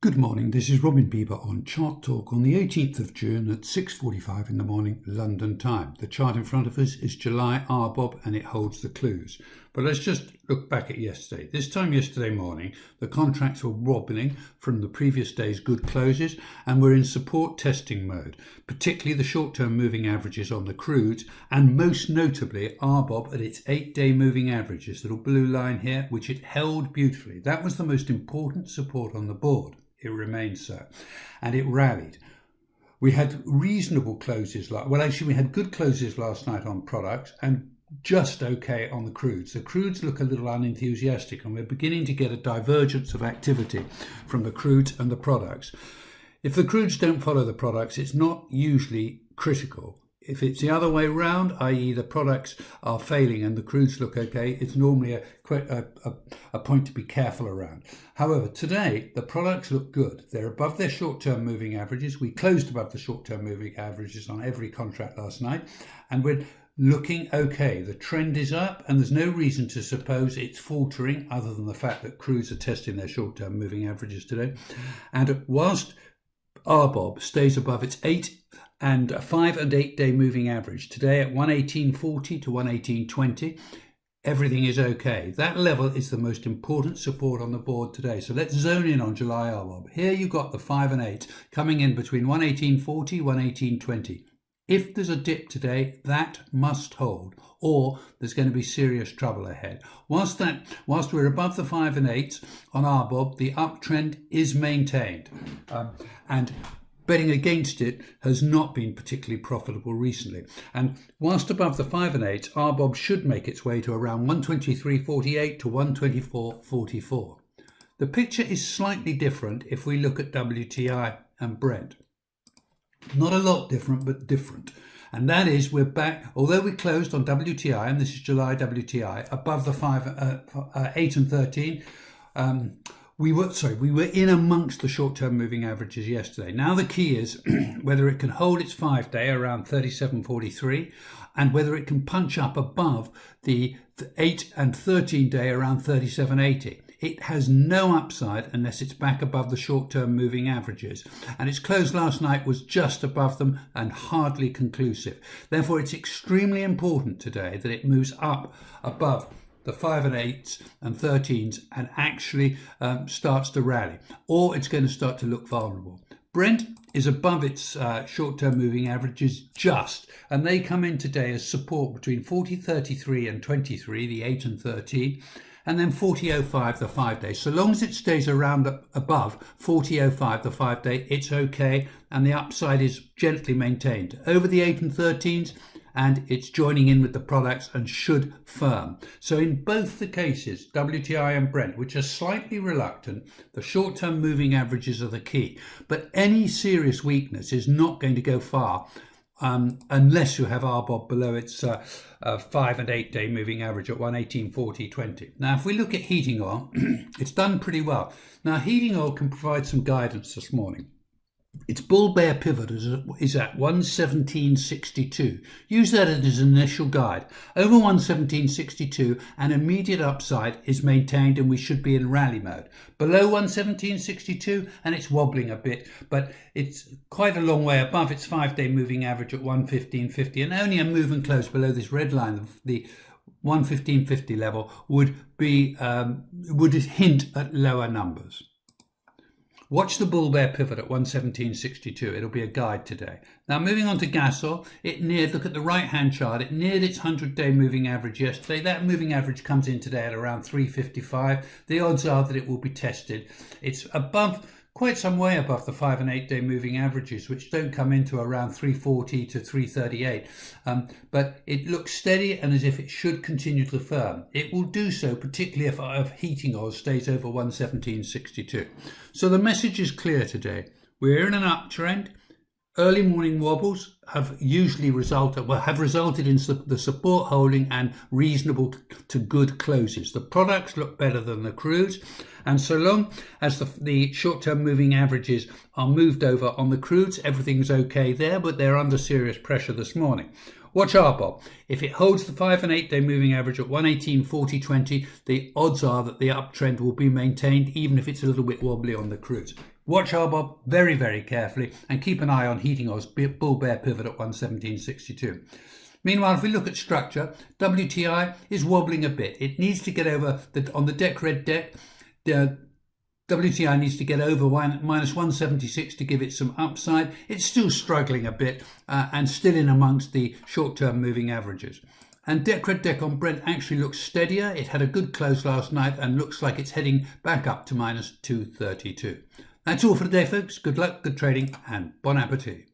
Good morning, this is Robin Bieber on ChartTalk on the 18th of June at 6:45 in the morning London time. The chart in front of us is July RBOB and it holds the clues. But let's just look back at yesterday. This time yesterday morning, the contracts were wobbling from the previous day's good closes and were in support testing mode, particularly the short-term moving averages on the crudes and most notably RBOB at its 8-day moving averages, little blue line here, which it held beautifully. That was the most important support on the board. It remained so, and it rallied. We had reasonable closes, we had good closes last night on products and just okay on the crudes. The crudes look a little unenthusiastic and we're beginning to get a divergence of activity from the crudes and the products. If the crudes don't follow the products, it's not usually critical. If it's the other way around, i.e. the products are failing and the crudes look okay, it's normally a point to be careful around. However, today, the products look good. They're above their short-term moving averages. We closed above the short-term moving averages on every contract last night, and we're looking okay. The trend is up, and there's no reason to suppose it's faltering other than the fact that crudes are testing their short-term moving averages today. And whilst RBOB stays above its 5 and 8 day moving average today at 118.40 to 118.20, everything is okay. That level is the most important support on the board today. So let's zone in on July RBOB. Here you've got the 5 and 8 coming in between 118.40, 118.20. If there's a dip today, that must hold, or there's going to be serious trouble ahead. Whilst we're above the 5 and 8 on RBOB, the uptrend is maintained. And betting against it has not been particularly profitable recently. And whilst above the 5 and 8, RBOB should make its way to around 123.48 to 124.44. The picture is slightly different if we look at WTI and Brent. Not a lot different, but different. And that is we're back, although we closed on WTI, and this is July WTI, above the 8 and 13, we were in amongst the short-term moving averages yesterday. Now the key is whether it can hold its 5-day around 37.43 and whether it can punch up above the 8 and 13-day around 37.80. It has no upside unless it's back above the short-term moving averages. And its close last night was just above them and hardly conclusive. Therefore, it's extremely important today that it moves up above the 5 and 8s and 13s and actually starts to rally, or it's going to start to look vulnerable. Brent is above its short-term moving averages just, and they come in today as support between 40.33 and 23, the 8 and 13, and then 40.05, the 5-day. So long as it stays around above 40.05, the 5-day, it's okay, and the upside is gently maintained. Over the 8 and 13s, and it's joining in with the products and should firm. So in both the cases, WTI and Brent, which are slightly reluctant, the short-term moving averages are the key. But any serious weakness is not going to go far unless you have RBOB below its 5 and 8 day moving average at 118.40.20. Now, if we look at heating oil, it's done pretty well. Now, heating oil can provide some guidance this morning. Its bull-bear pivot is at 117.62. Use that as an initial guide. Over 117.62, an immediate upside is maintained and we should be in rally mode. Below 117.62, and it's wobbling a bit, but it's quite a long way above its 5-day moving average at 115.50, and only a move and close below this red line of the 115.50 level would hint at lower numbers. Watch the bull-bear pivot at 117.62. It'll be a guide today. Now, moving on to gas oil, look at the right-hand chart, it neared its 100-day moving average yesterday. That moving average comes in today at around 355. The odds are that it will be tested. It's quite some way above the 5 and 8 day moving averages, which don't come into around 340 to 338. But it looks steady and as if it should continue to firm. It will do so, particularly if heating oil stays over 117.62. So the message is clear today. We're in an uptrend. Early morning wobbles have resulted in the support holding and reasonable to good closes. The products look better than the crudes, and so long as the short-term moving averages are moved over on the crudes, everything's okay there, but they're under serious pressure this morning. Watch RBOB. If it holds the 5 and 8 day moving average at 118.40.20, the odds are that the uptrend will be maintained even if it's a little bit wobbly on the crudes. Watch RBOB very, very carefully and keep an eye on Heating Oil's bull bear pivot at 117.62. Meanwhile, if we look at structure, WTI is wobbling a bit. It needs to get over on the deck red deck. The WTI needs to get over minus 176 to give it some upside. It's still struggling a bit and still in amongst the short-term moving averages. And deck red deck on Brent actually looks steadier. It had a good close last night and looks like it's heading back up to minus 232. That's all for today, folks. Good luck, good trading, and bon appetit.